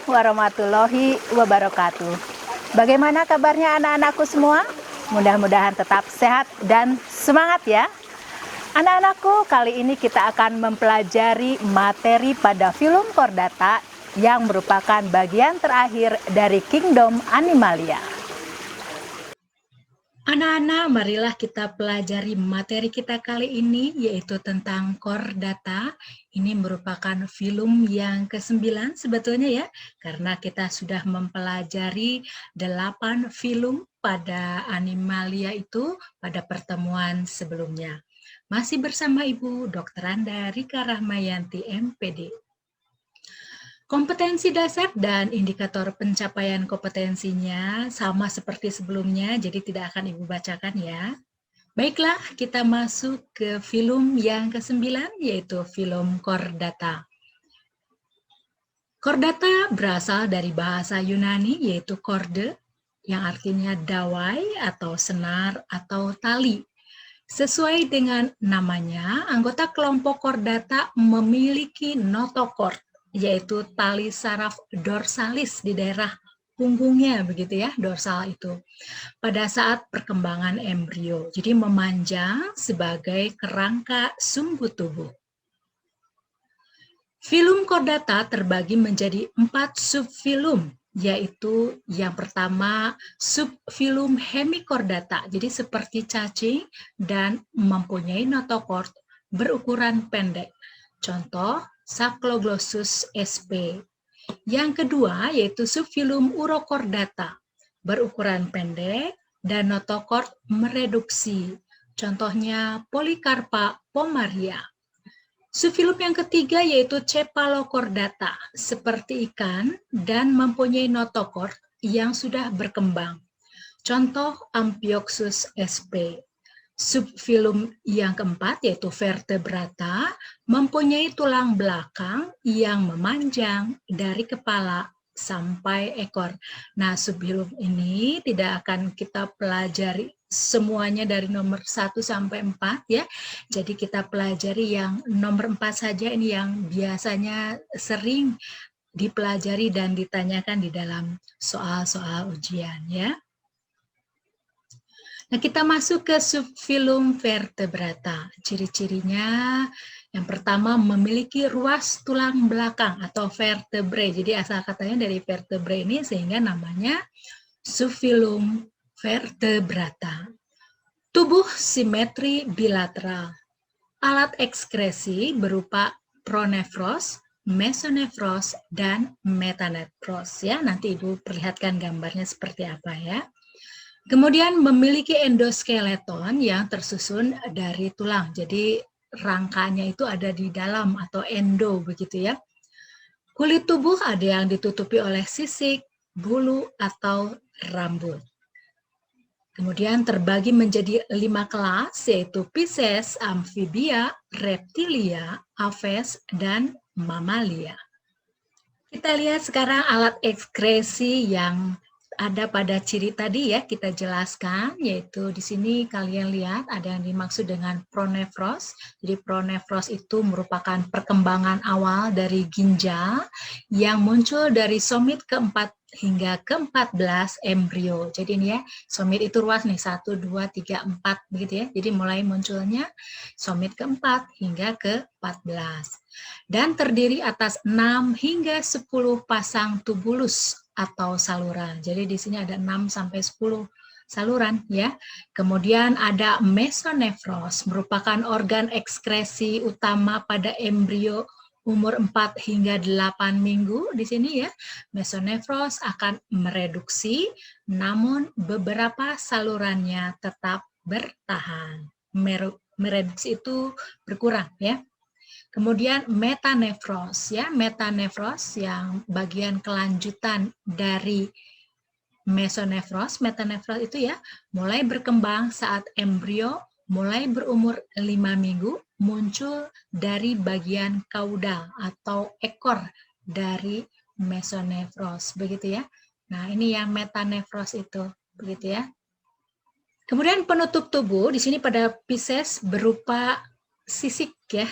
warahmatullahi wabarakatuh. Bagaimana kabarnya anak-anakku semua? Mudah-mudahan tetap sehat dan semangat ya. Anak-anakku, kali ini kita akan mempelajari materi pada film Chordata yang merupakan bagian terakhir dari Kingdom Animalia. Anak-anak, marilah kita pelajari materi kita kali ini, yaitu tentang Chordata. Ini merupakan film yang ke-9 sebetulnya ya, karena kita sudah mempelajari 8 film pada Animalia itu pada pertemuan sebelumnya. Masih bersama Ibu Dr. Anda Rika Rahmayanti, MPD. Kompetensi dasar dan indikator pencapaian kompetensinya sama seperti sebelumnya, jadi tidak akan Ibu bacakan ya. Baiklah, kita masuk ke film yang ke-9, yaitu film Chordata. Chordata berasal dari bahasa Yunani, yaitu chorde, yang artinya dawai atau senar atau tali. Sesuai dengan namanya, anggota kelompok Chordata memiliki notochord, yaitu tali saraf dorsalis di daerah punggungnya, begitu ya, dorsal itu. Pada saat perkembangan embrio, jadi memanjang sebagai kerangka sumbu tubuh. Film Chordata terbagi menjadi 4 subfilum, yaitu yang pertama subfilum hemichordata, jadi seperti cacing dan mempunyai notochord berukuran pendek. Contoh, Sacloglossus sp. Yang kedua yaitu subfilum Urochordata, berukuran pendek dan notochord mereduksi. Contohnya Polycarpa pomaria. Subfilum yang ketiga yaitu Cephalochordata, seperti ikan dan mempunyai notochord yang sudah berkembang. Contoh Amphioxus sp. Subfilum yang keempat yaitu Vertebrata mempunyai tulang belakang yang memanjang dari kepala sampai ekor. Nah, subfilum ini tidak akan kita pelajari semuanya dari nomor 1 sampai 4 ya. Jadi kita pelajari yang nomor 4 saja, ini yang biasanya sering dipelajari dan ditanyakan di dalam soal-soal ujian ya. Nah, kita masuk ke subfilum Vertebrata. Ciri-cirinya yang pertama memiliki ruas tulang belakang atau vertebrae. Jadi asal katanya dari vertebrae ini sehingga namanya subfilum Vertebrata. Tubuh simetri bilateral. Alat ekskresi berupa pronefros, mesonefros, dan metanefros. Ya, nanti Ibu perlihatkan gambarnya seperti apa ya. Kemudian memiliki endoskeleton yang tersusun dari tulang. Jadi rangkanya itu ada di dalam atau endo begitu ya. Kulit tubuh ada yang ditutupi oleh sisik, bulu, atau rambut. Kemudian terbagi menjadi 5 kelas yaitu Pisces, Amphibia, Reptilia, Aves, dan Mamalia. Kita lihat sekarang alat ekskresi yang ada pada ciri tadi ya, kita jelaskan, yaitu di sini kalian lihat ada yang dimaksud dengan pronefros. Jadi pronefros itu merupakan perkembangan awal dari ginjal yang muncul dari somit keempat hingga ke-14 embrio. Jadi ini ya, somit itu ruas nih, 1, 2, 3, 4 begitu ya. Jadi mulai munculnya somit keempat hingga ke-14. Dan terdiri atas 6 hingga 10 pasang tubulus atau saluran. Jadi di sini ada 6 sampai 10 saluran ya. Kemudian ada mesonefros, merupakan organ ekskresi utama pada embrio umur 4 hingga 8 minggu. Di sini ya, mesonefros akan mereduksi, namun beberapa salurannya tetap bertahan. Mereduksi itu berkurang ya. Kemudian metanefros ya, metanefros yang bagian kelanjutan dari mesonefros. Metanefros itu ya mulai berkembang saat embrio mulai berumur 5 minggu, muncul dari bagian kaudal atau ekor dari mesonefros begitu ya. Nah, ini yang metanefros itu begitu ya. Kemudian penutup tubuh di sini pada Pisces berupa sisik ya.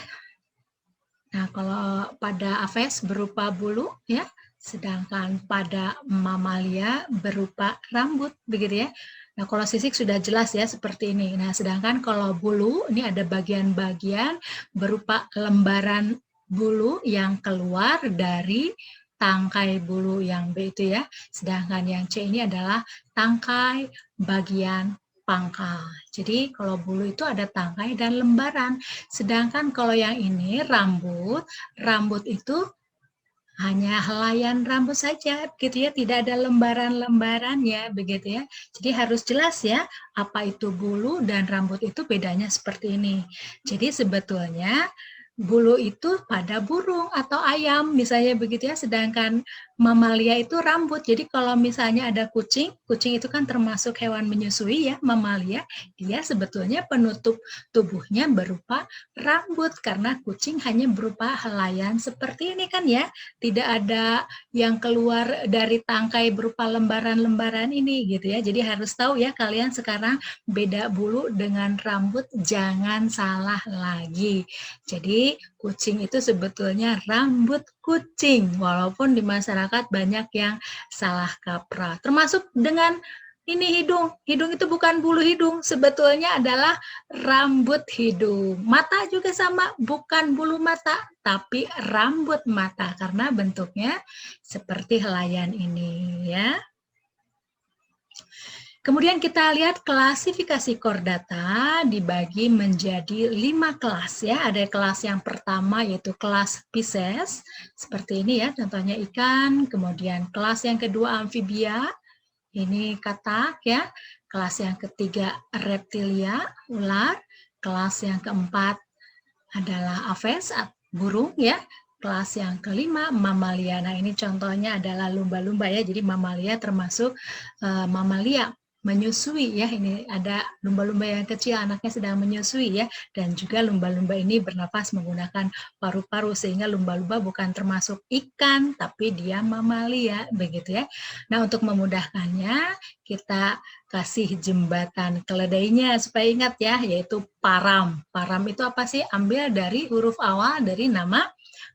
Nah, kalau pada Aves berupa bulu ya, Sedangkan pada mamalia berupa rambut, begitu ya. Nah, kalau sisik sudah jelas ya seperti ini. Nah, sedangkan kalau bulu, ini ada bagian-bagian berupa lembaran bulu yang keluar dari tangkai bulu yang B itu ya. Sedangkan yang C ini adalah tangkai bagian pangkal. Jadi kalau bulu itu ada tangkai dan lembaran. Sedangkan kalau yang ini rambut, rambut itu hanya helaian rambut saja, begitu ya, tidak ada lembaran-lembarannya, begitu ya. Jadi harus jelas ya, apa itu bulu dan rambut itu bedanya seperti ini. Jadi sebetulnya bulu itu pada burung atau ayam, misalnya begitu ya, sedangkan mamalia itu rambut. Jadi kalau misalnya ada kucing, kucing itu kan termasuk hewan menyusui ya, mamalia, dia sebetulnya penutup tubuhnya berupa rambut, karena kucing hanya berupa helaian seperti ini kan ya, tidak ada yang keluar dari tangkai berupa lembaran-lembaran ini gitu ya. Jadi harus tahu ya kalian sekarang beda bulu dengan rambut, jangan salah lagi. Jadi kucing itu sebetulnya rambut kucing, walaupun di masyarakat banyak yang salah kaprah. Termasuk dengan ini hidung. Hidung itu bukan bulu hidung, sebetulnya adalah rambut hidung. Mata juga sama, bukan bulu mata, tapi rambut mata karena bentuknya seperti helaian ini ya. Kemudian kita lihat klasifikasi kordata dibagi menjadi 5 kelas ya. Ada kelas yang pertama yaitu kelas Pisces, seperti ini ya, contohnya ikan. Kemudian kelas yang kedua amfibia, ini katak ya. Kelas yang ketiga reptilia, ular. Kelas yang keempat adalah aves, burung ya. Kelas yang kelima mamalia. Nah, ini contohnya adalah lumba-lumba ya. Jadi mamalia termasuk mamalia menyusui ya. Ini ada lumba-lumba yang kecil, anaknya sedang menyusui ya, dan juga lumba-lumba ini bernapas menggunakan paru-paru, sehingga lumba-lumba bukan termasuk ikan tapi dia mamalia begitu ya. Nah, untuk memudahkannya kita kasih jembatan keledainya supaya ingat ya, yaitu param. Param itu apa sih? Ambil dari huruf awal dari nama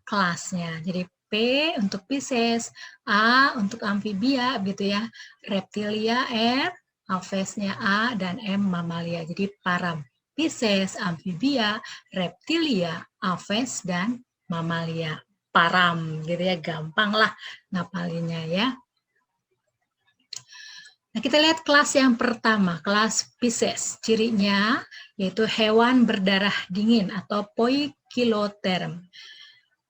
kelasnya. Jadi P untuk Pisces, A untuk amfibia gitu ya, reptilia R, avesnya A, dan M mamalia. Jadi param, Pisces, amfibia, reptilia, aves, dan mamalia. Param gitu ya, gampang lah ngapalinnya ya. Nah, kita lihat kelas yang pertama, kelas Pisces. Cirinya yaitu hewan berdarah dingin atau poikiloterm.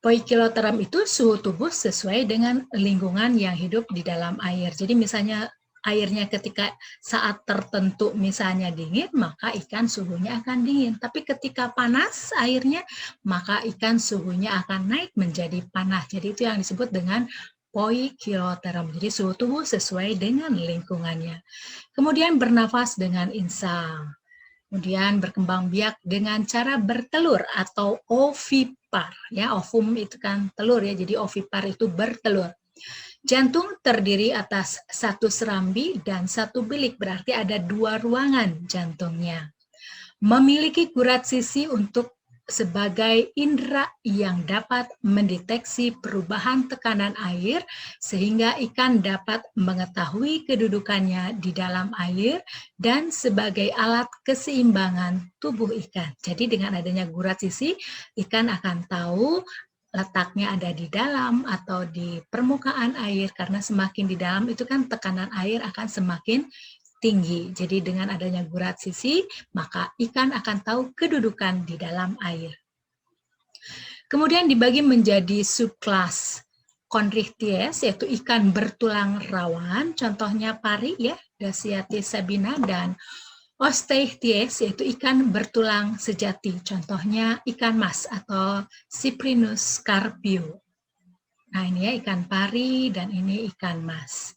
Poikiloterm itu suhu tubuh sesuai dengan lingkungan yang hidup di dalam air. Jadi misalnya airnya ketika saat tertentu misalnya dingin, maka ikan suhunya akan dingin. Tapi ketika panas airnya, maka ikan suhunya akan naik menjadi panas. Jadi itu yang disebut dengan poikiloterm. Jadi suhu tubuh sesuai dengan lingkungannya. Kemudian bernafas dengan insang. Kemudian berkembang biak dengan cara bertelur atau ovipar. Ya, ovum itu kan telur ya, jadi ovipar itu bertelur. Jantung terdiri atas satu serambi dan satu bilik, berarti ada 2 ruangan jantungnya. Memiliki gurat sisi untuk sebagai indera yang dapat mendeteksi perubahan tekanan air sehingga ikan dapat mengetahui kedudukannya di dalam air dan sebagai alat keseimbangan tubuh ikan. Jadi dengan adanya gurat sisi, ikan akan tahu letaknya ada di dalam atau di permukaan air, karena semakin di dalam itu kan tekanan air akan semakin tinggi. Jadi dengan adanya gurat sisi, maka ikan akan tahu kedudukan di dalam air. Kemudian dibagi menjadi subkelas Chondrichthyes, yaitu ikan bertulang rawan, contohnya pari ya, Daciatis sabina, dan Osteichthyes, yaitu ikan bertulang sejati, contohnya ikan mas atau Cyprinus carpio. Nah, ini ya ikan pari dan ini ikan mas.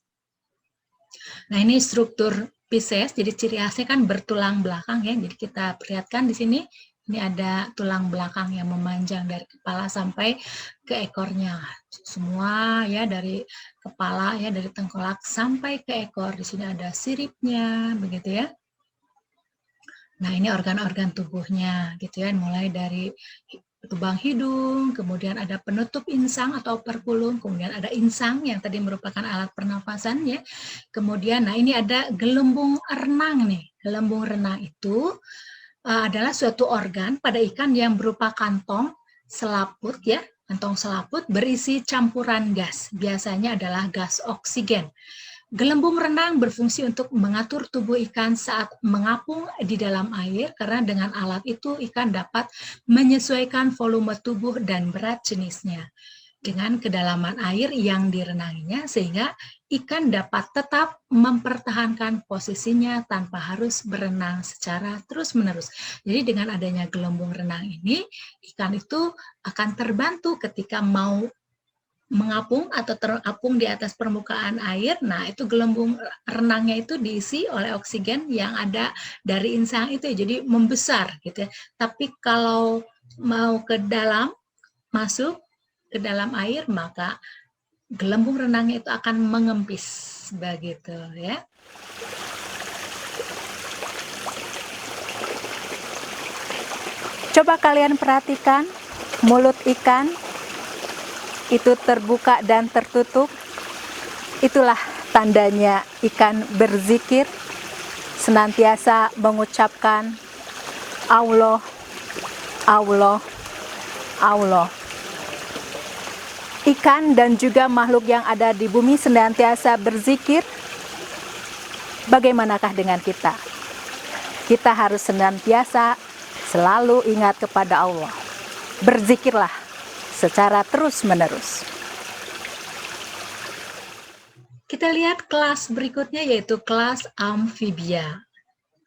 Nah, ini struktur Pisces, jadi ciri khasnya kan bertulang belakang ya. Jadi kita perlihatkan di sini, ini ada tulang belakang yang memanjang dari kepala sampai ke ekornya. Semua ya dari kepala ya, dari tengkolak sampai ke ekor. Di sini ada siripnya, begitu ya. Nah, ini organ-organ tubuhnya gitu ya, mulai dari lubang hidung, kemudian ada penutup insang atau perkulum, kemudian ada insang yang tadi merupakan alat pernafasan ya. Kemudian, nah ini ada gelembung renang nih. Gelembung renang itu adalah suatu organ pada ikan yang berupa kantong selaput ya, kantong selaput berisi campuran gas. Biasanya adalah gas oksigen. Gelembung renang berfungsi untuk mengatur tubuh ikan saat mengapung di dalam air karena dengan alat itu ikan dapat menyesuaikan volume tubuh dan berat jenisnya dengan kedalaman air yang direnanginya sehingga ikan dapat tetap mempertahankan posisinya tanpa harus berenang secara terus-menerus. Jadi dengan adanya gelembung renang ini, ikan itu akan terbantu ketika mau mengapung atau terapung di atas permukaan air. Nah, itu gelembung renangnya itu diisi oleh oksigen yang ada dari insang itu, jadi membesar gitu ya. Tapi kalau mau ke dalam, masuk ke dalam air, maka gelembung renangnya itu akan mengempis begitu ya. Coba kalian perhatikan mulut ikan itu terbuka dan tertutup. Itulah tandanya ikan berzikir, senantiasa mengucapkan Allah, Allah, Allah. Ikan dan juga makhluk yang ada di bumi senantiasa berzikir. Bagaimanakah dengan kita? Kita harus senantiasa selalu ingat kepada Allah. Berzikirlah secara terus-menerus. Kita lihat kelas berikutnya yaitu kelas amfibia.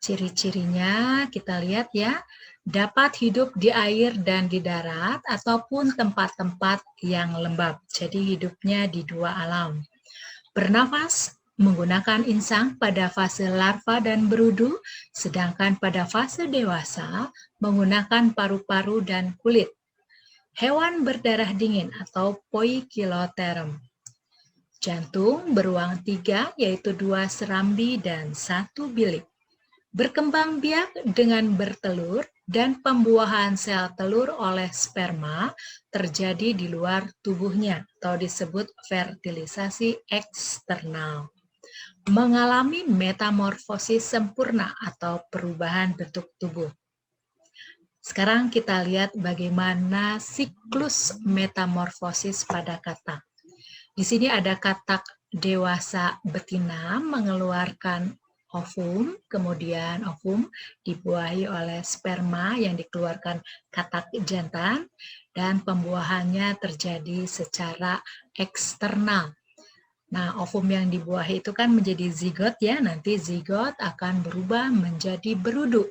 Ciri-cirinya kita lihat ya, dapat hidup di air dan di darat ataupun tempat-tempat yang lembab. Jadi hidupnya di dua alam. Bernafas menggunakan insang pada fase larva dan berudu, sedangkan pada fase dewasa menggunakan paru-paru dan kulit. Hewan berdarah dingin atau poikiloterm. Jantung beruang 3, yaitu 2 serambi dan 1 bilik. Berkembang biak dengan bertelur dan pembuahan sel telur oleh sperma terjadi di luar tubuhnya atau disebut fertilisasi eksternal. Mengalami metamorfosis sempurna atau perubahan bentuk tubuh. Sekarang kita lihat bagaimana siklus metamorfosis pada katak. Di sini ada katak dewasa betina mengeluarkan ovum, kemudian ovum dibuahi oleh sperma yang dikeluarkan katak jantan, dan pembuahannya terjadi secara eksternal. Nah, ovum yang dibuahi itu kan menjadi zigot ya, nanti zigot akan berubah menjadi berudu.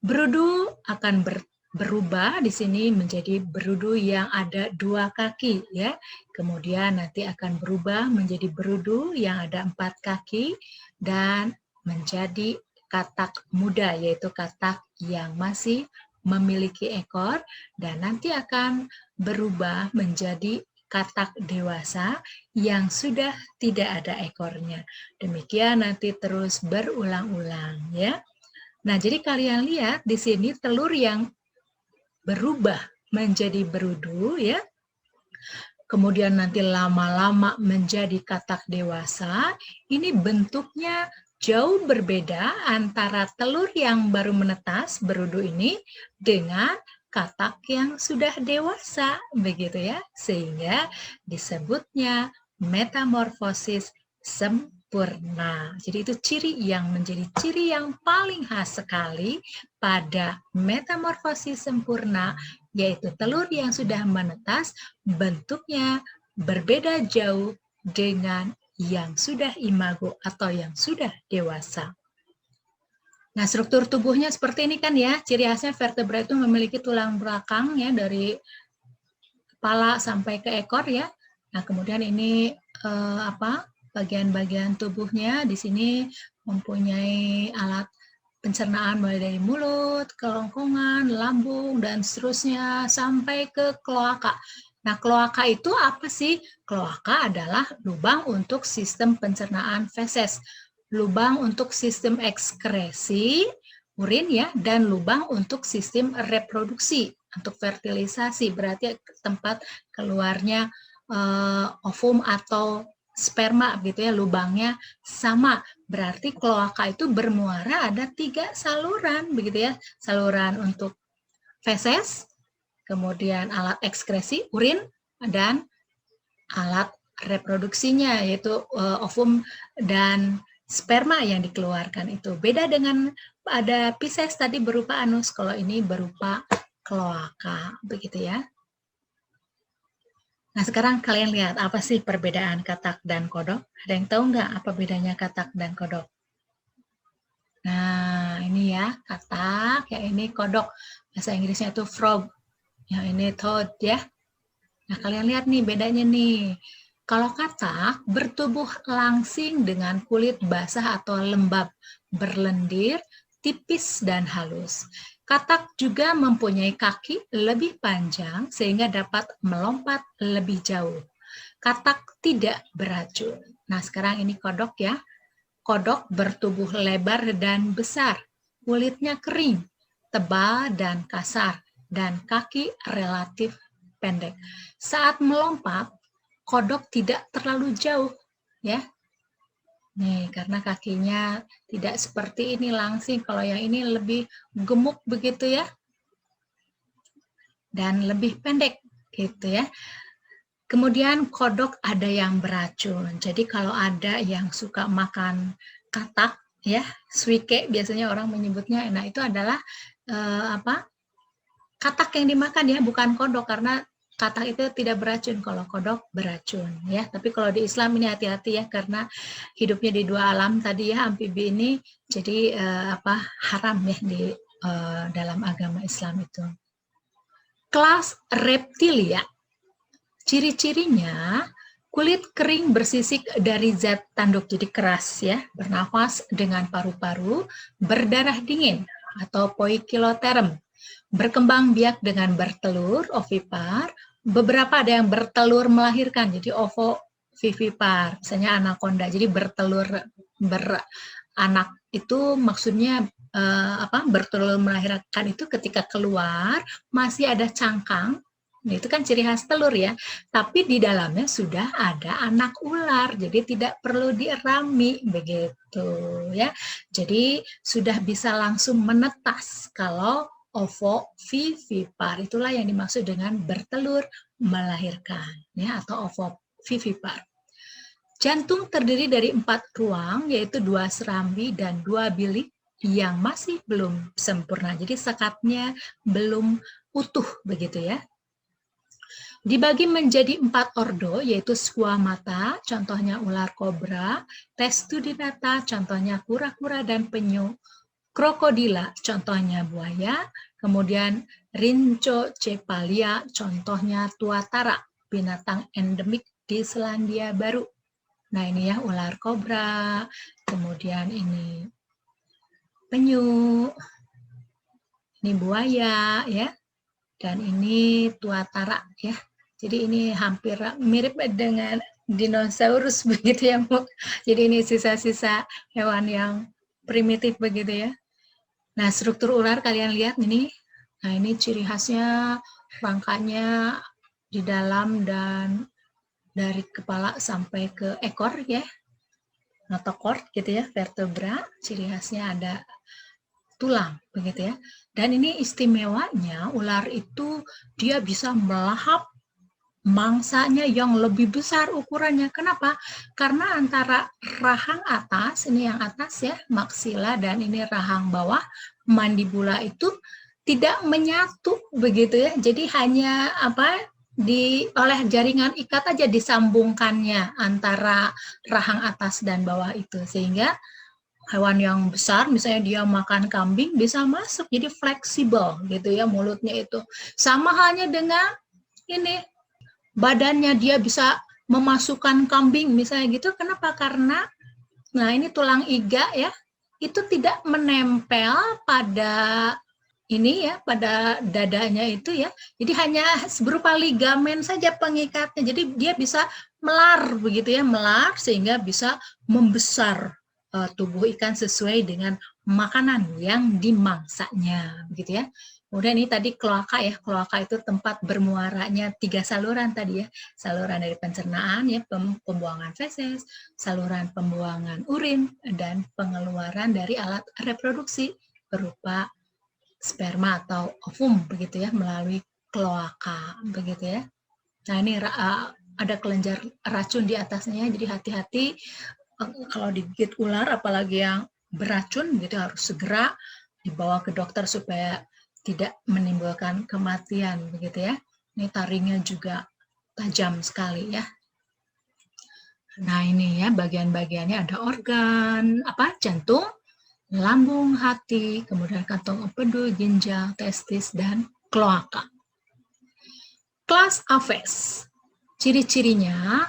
Berudu akan berubah di sini menjadi berudu yang ada 2 kaki ya. Kemudian nanti akan berubah menjadi berudu yang ada 4 kaki dan menjadi katak muda, yaitu katak yang masih memiliki ekor, dan nanti akan berubah menjadi katak dewasa yang sudah tidak ada ekornya. Demikian nanti terus berulang-ulang ya. Nah, jadi kalian lihat di sini telur yang berubah menjadi berudu ya. Kemudian nanti lama-lama menjadi katak dewasa. Ini bentuknya jauh berbeda antara telur yang baru menetas berudu ini dengan katak yang sudah dewasa, begitu ya. Sehingga disebutnya metamorfosis sempurna. Jadi itu ciri yang menjadi ciri yang paling khas sekali pada metamorfosis sempurna, yaitu telur yang sudah menetas bentuknya berbeda jauh dengan yang sudah imago atau yang sudah dewasa. Nah, struktur tubuhnya seperti ini kan ya. Ciri khasnya vertebra itu memiliki tulang belakang ya dari kepala sampai ke ekor ya. Nah, kemudian ini bagian-bagian tubuhnya di sini mempunyai alat pencernaan mulai dari mulut, kerongkongan, lambung, dan seterusnya sampai ke kloaka. Nah, kloaka itu apa sih? Kloaka adalah lubang untuk sistem pencernaan feses, lubang untuk sistem ekskresi urin ya, dan lubang untuk sistem reproduksi untuk fertilisasi, berarti tempat keluarnya ovum atau sperma gitu ya, lubangnya sama. Berarti kloaka itu bermuara ada 3 saluran begitu ya, saluran untuk feses, kemudian alat ekskresi urin, dan alat reproduksinya yaitu ovum dan sperma yang dikeluarkan itu. Beda dengan ada Pisces tadi berupa anus, kalau ini berupa kloaka begitu ya. Nah, sekarang kalian lihat apa sih perbedaan katak dan kodok? Ada yang tahu nggak apa bedanya katak dan kodok? Nah, ini ya katak, yang ini kodok. Bahasa Inggrisnya itu frog. Yang ini toad ya. Nah, kalian lihat nih bedanya nih. Kalau katak bertubuh langsing dengan kulit basah atau lembab, berlendir, tipis dan halus. Katak juga mempunyai kaki lebih panjang sehingga dapat melompat lebih jauh. Katak tidak beracun. Nah, sekarang ini kodok ya. Kodok bertubuh lebar dan besar. Kulitnya kering, tebal dan kasar, dan kaki relatif pendek. Saat melompat, kodok tidak terlalu jauh ya. Nih, karena kakinya tidak seperti ini langsing, kalau yang ini lebih gemuk begitu ya. Dan lebih pendek gitu ya. Kemudian kodok ada yang beracun. Jadi kalau ada yang suka makan katak ya, suike biasanya orang menyebutnya. Nah, itu adalah katak yang dimakan ya, bukan kodok, karena katak itu tidak beracun, kalau kodok beracun ya. Tapi kalau di Islam ini hati-hati ya, karena hidupnya di 2 alam tadi ya, amfibi ini, jadi haram ya di dalam agama Islam itu. Kelas reptilia. Ciri-cirinya kulit kering bersisik dari zat tanduk, jadi keras ya, bernafas dengan paru-paru, berdarah dingin atau poikiloterm, berkembang biak dengan bertelur, ovipar, beberapa ada yang bertelur melahirkan, jadi ovovivipar, misalnya anaconda, jadi bertelur beranak itu maksudnya bertelur melahirkan itu ketika keluar masih ada cangkang. Nah, itu kan ciri khas telur ya, tapi di dalamnya sudah ada anak ular, jadi tidak perlu dirami begitu ya. Jadi sudah bisa langsung menetas kalau ovovivipar, itulah yang dimaksud dengan bertelur melahirkan ya, atau ovovivipar. Jantung terdiri dari 4 ruang, yaitu 2 serambi dan 2 bilik yang masih belum sempurna. Jadi sekatnya belum utuh begitu ya. Dibagi menjadi 4 ordo, yaitu squamata, contohnya ular kobra, testudinata, contohnya kura-kura dan penyu, krokodila, contohnya buaya, kemudian Rhinchocephalia, contohnya tuatara, binatang endemik di Selandia Baru. Nah, ini ya ular kobra, kemudian ini penyu, ini buaya ya, dan ini tuatara ya. Jadi ini hampir mirip dengan dinosaurus begitu ya, Bu. Jadi ini sisa-sisa hewan yang primitif begitu ya. Nah, struktur ular kalian lihat ini. Nah, ini ciri khasnya rangkanya di dalam dan dari kepala sampai ke ekor ya. Notochord gitu ya, vertebra, ciri khasnya ada tulang begitu ya. Dan ini istimewanya ular itu dia bisa melahap mangsanya yang lebih besar ukurannya. Kenapa? Karena antara rahang atas, ini yang atas ya, maksila, dan ini rahang bawah, mandibula itu tidak menyatu begitu ya. Jadi hanya oleh jaringan ikat aja disambungkannya antara rahang atas dan bawah itu, sehingga hewan yang besar misalnya dia makan kambing bisa masuk, jadi fleksibel gitu ya mulutnya itu. Sama halnya dengan ini, badannya dia bisa memasukkan kambing misalnya gitu. Kenapa? Karena nah ini tulang iga ya, itu tidak menempel pada ini ya, pada dadanya itu ya. Jadi hanya berupa ligamen saja pengikatnya. Jadi dia bisa melar begitu ya, melar sehingga bisa membesar tubuh ikan sesuai dengan makanan yang dimangsanya begitu ya. Kemudian ini tadi kloaka ya, kloaka itu tempat bermuaranya 3 saluran tadi ya, saluran dari pencernaan ya, pembuangan feses, saluran pembuangan urin, dan pengeluaran dari alat reproduksi berupa sperma atau ovum begitu ya, melalui kloaka begitu ya. Nah ini ada kelenjar racun di atasnya, jadi hati-hati kalau digigit ular apalagi yang beracun gitu harus segera dibawa ke dokter supaya tidak menimbulkan kematian begitu ya. Ini taringnya juga tajam sekali ya. Nah ini ya bagian-bagiannya ada organ jantung, lambung, hati, kemudian kantong empedu, ginjal, testis, dan kloaka. Kelas AVES. Ciri-cirinya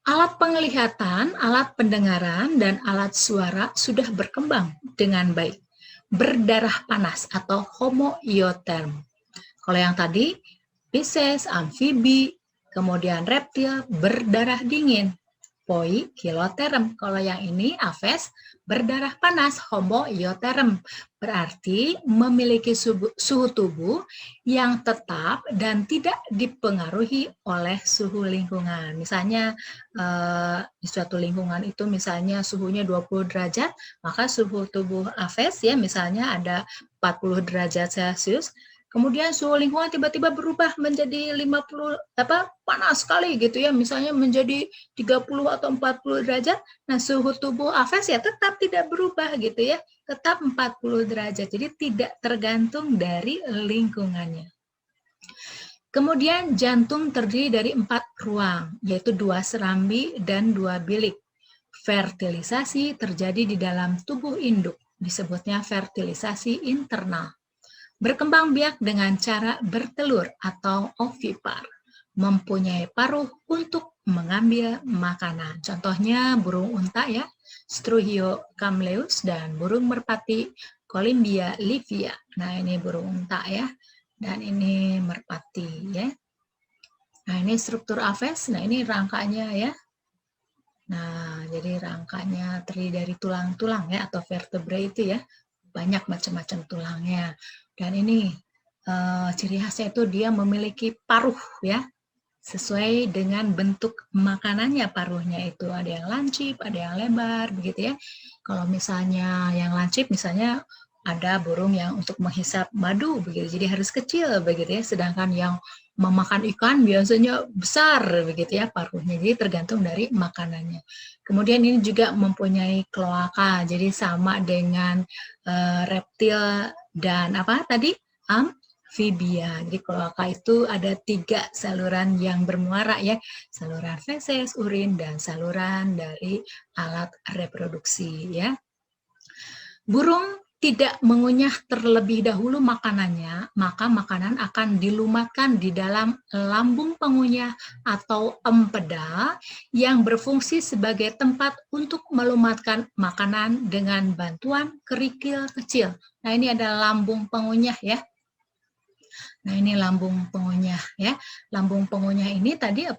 alat penglihatan, alat pendengaran, dan alat suara sudah berkembang dengan baik. Berdarah panas atau homoioterm. Kalau yang tadi, Pisces, amfibi, kemudian reptil, berdarah dingin. Poikiloterm. Kalau yang ini Aves, berdarah panas, homoioterm. Berarti memiliki suhu tubuh yang tetap dan tidak dipengaruhi oleh suhu lingkungan. Misalnya di suatu lingkungan itu misalnya suhunya 20 derajat, maka suhu tubuh Aves ya misalnya ada 40 derajat Celcius. Kemudian suhu lingkungan tiba-tiba berubah menjadi 50 panas sekali gitu ya, misalnya menjadi 30 atau 40 derajat. Nah, suhu tubuh Aves ya tetap tidak berubah gitu ya, tetap 40 derajat. Jadi tidak tergantung dari lingkungannya. Kemudian jantung terdiri dari 4 ruang, yaitu 2 serambi dan 2 bilik. Fertilisasi terjadi di dalam tubuh induk, disebutnya fertilisasi internal. Berkembang biak dengan cara bertelur atau ovipar, mempunyai paruh untuk mengambil makanan. Contohnya burung unta ya, Struhio camleus, dan burung merpati Columbia livia. Nah ini burung unta ya, dan ini merpati ya. Nah ini struktur Aves, nah ini rangkanya ya. Nah jadi rangkanya terdiri dari tulang-tulang ya, atau vertebrae itu ya, banyak macam-macam tulangnya. Dan ini ciri khasnya itu dia memiliki paruh ya, sesuai dengan bentuk makanannya paruhnya itu. Ada yang lancip, ada yang lebar, begitu ya. Kalau misalnya yang lancip, misalnya ada burung yang untuk menghisap madu, begitu. Jadi harus kecil, begitu ya. Sedangkan yang memakan ikan biasanya besar, begitu ya paruhnya. Jadi tergantung dari makanannya. Kemudian ini juga mempunyai kloaka, jadi sama dengan reptil dan tadi amfibia. Jadi kloaka itu ada 3 saluran yang bermuara ya, saluran feses, urin, dan saluran dari alat reproduksi ya. Burung tidak mengunyah terlebih dahulu makanannya, maka makanan akan dilumatkan di dalam lambung pengunyah atau empeda yang berfungsi sebagai tempat untuk melumatkan makanan dengan bantuan kerikil kecil. Nah ini ada lambung pengunyah ya. Nah ini lambung pengunyah ya. Lambung pengunyah ini tadi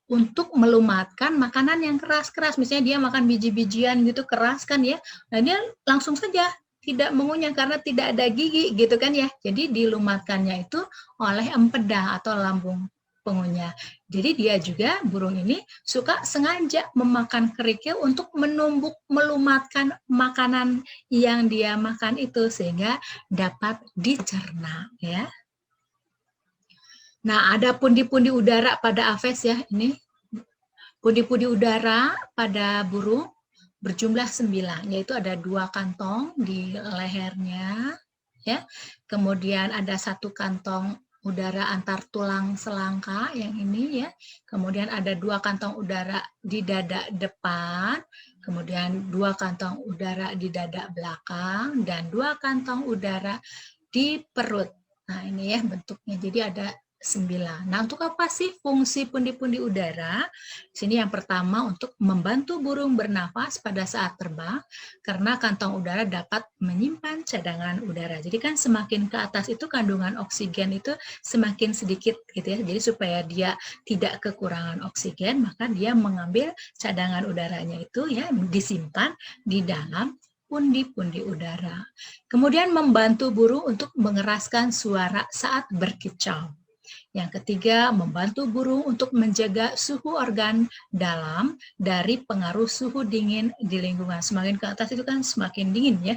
untuk melumatkan makanan yang keras-keras. Misalnya dia makan biji-bijian gitu keras kan ya. Nah dia langsung saja tidak mengunyah karena tidak ada gigi gitu kan ya. Jadi dilumatkannya itu oleh empeda atau lambung pengunyah. Jadi dia juga, burung ini suka sengaja memakan kerikil untuk menumbuk, melumatkan makanan yang dia makan itu sehingga dapat dicerna ya. Nah, ada pundi-pundi udara pada Aves ya, ini. Pundi-pundi udara pada burung berjumlah 9, yaitu ada 2 kantong di lehernya, ya. Kemudian ada 1 kantong udara antar tulang selangka yang ini ya. Kemudian ada 2 kantong udara di dada depan, kemudian 2 kantong udara di dada belakang, dan 2 kantong udara di perut. Nah ini ya bentuknya, jadi ada 9. Nah, untuk apa sih fungsi pundi-pundi udara? Sini yang pertama untuk membantu burung bernafas pada saat terbang, karena kantong udara dapat menyimpan cadangan udara. Jadi kan semakin ke atas itu kandungan oksigen itu semakin sedikit gitu ya. Jadi supaya dia tidak kekurangan oksigen, maka dia mengambil cadangan udaranya itu ya disimpan di dalam pundi-pundi udara. Kemudian membantu burung untuk mengeraskan suara saat berkicau. Yang ketiga, membantu burung untuk menjaga suhu organ dalam dari pengaruh suhu dingin di lingkungan. Semakin ke atas itu kan semakin dingin ya.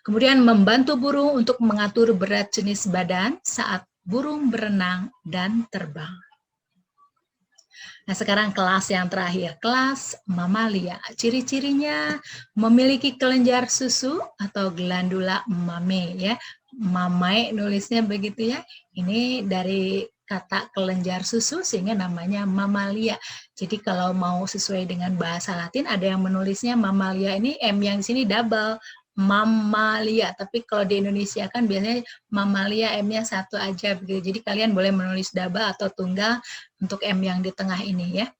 Kemudian membantu burung untuk mengatur berat jenis badan saat burung berenang dan terbang. Nah, sekarang kelas yang terakhir, kelas mamalia. Ciri-cirinya memiliki kelenjar susu atau glandula mame ya. Mamae nulisnya begitu ya. Ini dari kata kelenjar susu sehingga namanya mamalia. Jadi kalau mau sesuai dengan bahasa Latin ada yang menulisnya mamalia, ini M yang di sini double. Mamalia, tapi kalau di Indonesia kan biasanya mamalia M-nya satu aja begitu. Jadi kalian boleh menulis double atau tunggal untuk M yang di tengah ini ya.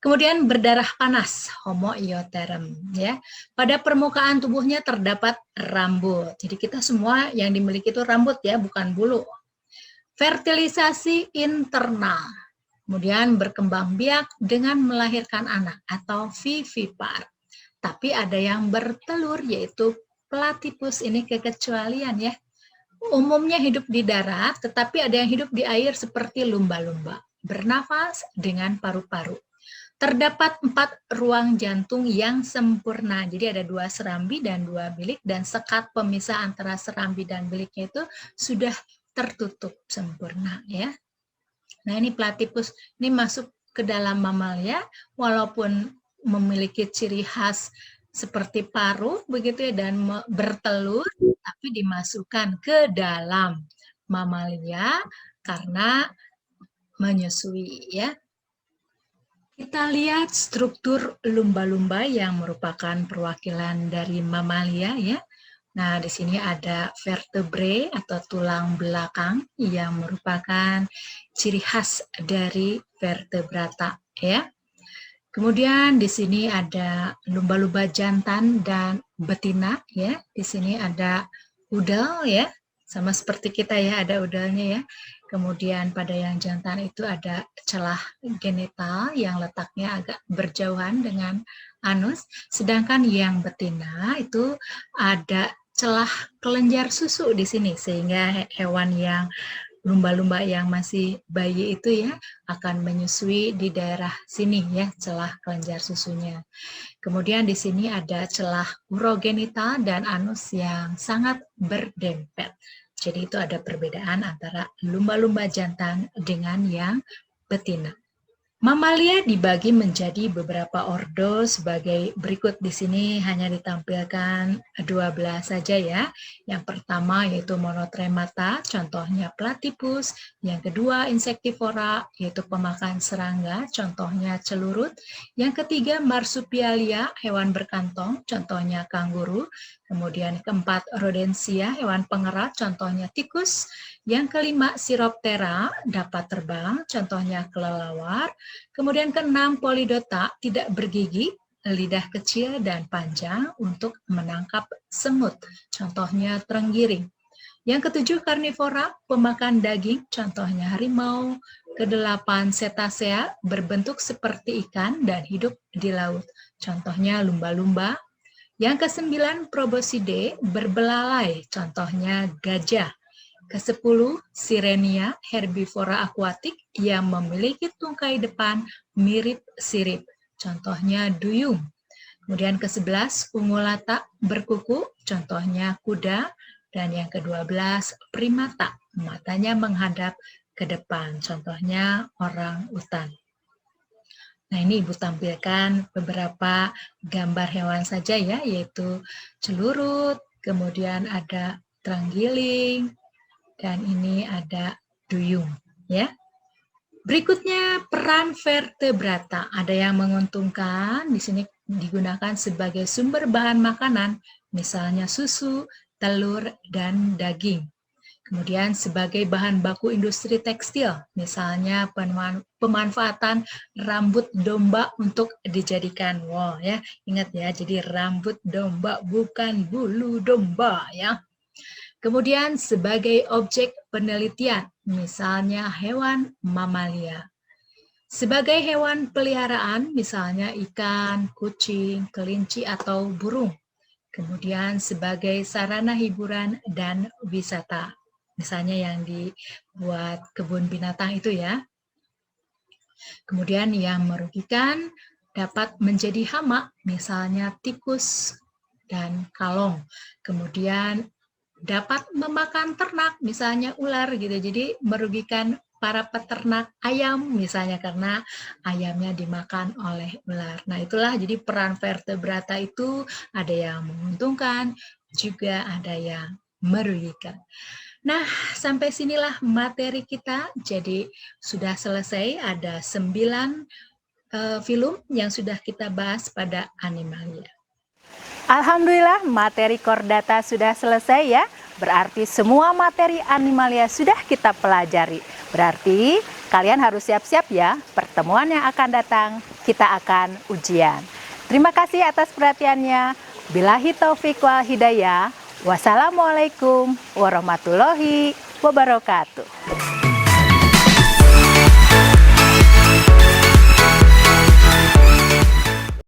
Kemudian berdarah panas, homoioterm ya. Pada permukaan tubuhnya terdapat rambut. Jadi kita semua yang dimiliki itu rambut ya, bukan bulu. Fertilisasi internal. Kemudian berkembang biak dengan melahirkan anak atau vivipar. Tapi ada yang bertelur yaitu platypus, ini kekecualian ya. Umumnya hidup di darat, tetapi ada yang hidup di air seperti lumba-lumba. Bernafas dengan paru-paru. Terdapat 4 ruang jantung yang sempurna. Jadi ada 2 serambi dan 2 bilik, dan sekat pemisah antara serambi dan biliknya itu sudah tertutup sempurna ya. Nah, ini platypus ini masuk ke dalam mamalia walaupun memiliki ciri khas seperti paruh begitu ya dan bertelur, tapi dimasukkan ke dalam mamalia karena menyusui ya. Kita lihat struktur lumba-lumba yang merupakan perwakilan dari mamalia ya. Nah, di sini ada vertebrae atau tulang belakang yang merupakan ciri khas dari vertebrata ya. Kemudian di sini ada lumba-lumba jantan dan betina ya. Di sini ada udel ya, sama seperti kita ya, ada udelnya ya. Kemudian pada yang jantan itu ada celah genital yang letaknya agak berjauhan dengan anus, sedangkan yang betina itu ada celah kelenjar susu di sini, sehingga hewan yang lumba-lumba yang masih bayi itu ya akan menyusui di daerah sini ya, celah kelenjar susunya. Kemudian di sini ada celah urogenital dan anus yang sangat berdempet. Jadi itu ada perbedaan antara lumba-lumba jantan dengan yang betina. Mamalia dibagi menjadi beberapa ordo sebagai berikut. Di sini hanya ditampilkan 12 saja ya. Yang pertama yaitu monotremata, contohnya platypus. Yang kedua insectivora, yaitu pemakan serangga, contohnya celurut. Yang ketiga marsupialia, hewan berkantong, contohnya kanguru. Kemudian keempat rodensia, hewan pengerat, contohnya tikus. Yang kelima Chiroptera, dapat terbang, contohnya kelelawar. Kemudian keenam Polydota, tidak bergigi, lidah kecil dan panjang untuk menangkap semut, contohnya terenggiling. Yang ketujuh Karnivora, pemakan daging, contohnya harimau. Kedelapan Cetacea, berbentuk seperti ikan dan hidup di laut, contohnya lumba-lumba. Yang kesembilan Proboscidae, berbelalai, contohnya gajah. Ke-10, Sirenia, herbivora akuatik yang memiliki tungkai depan mirip sirip, contohnya duyung. Kemudian ke-11, Ungulata, berkuku, contohnya kuda. Dan yang ke-12, Primata, matanya menghadap ke depan, contohnya orang utan. Nah, ini Ibu tampilkan beberapa gambar hewan saja ya, yaitu celurut, kemudian ada terenggiling, dan ini ada duyung ya. Berikutnya peran vertebrata. Ada yang menguntungkan, di sini digunakan sebagai sumber bahan makanan, misalnya susu, telur, dan daging. Kemudian sebagai bahan baku industri tekstil, misalnya pemanfaatan rambut domba untuk dijadikan wol ya. Ingat ya, jadi rambut domba bukan bulu domba ya. Kemudian sebagai objek penelitian, misalnya hewan mamalia. Sebagai hewan peliharaan, misalnya ikan, kucing, kelinci, atau burung. kemudian sebagai sarana hiburan dan wisata. Misalnya yang dibuat kebun binatang itu ya. Kemudian yang merugikan dapat menjadi hama, misalnya tikus dan kalong. Kemudian dapat memakan ternak, misalnya ular gitu. Jadi merugikan para peternak ayam misalnya karena ayamnya dimakan oleh ular. Nah, itulah jadi peran vertebrata itu ada yang menguntungkan, juga ada yang merugikan. Nah, sampai sinilah materi kita. Jadi sudah selesai, ada 9 film yang sudah kita bahas pada Animalia. Alhamdulillah materi Chordata sudah selesai ya. Berarti semua materi Animalia sudah kita pelajari. Berarti kalian harus siap-siap ya. Pertemuan yang akan datang kita akan ujian. Terima kasih atas perhatiannya. Billahi taufiq wal hidayah. Wassalamualaikum warahmatullahi wabarakatuh.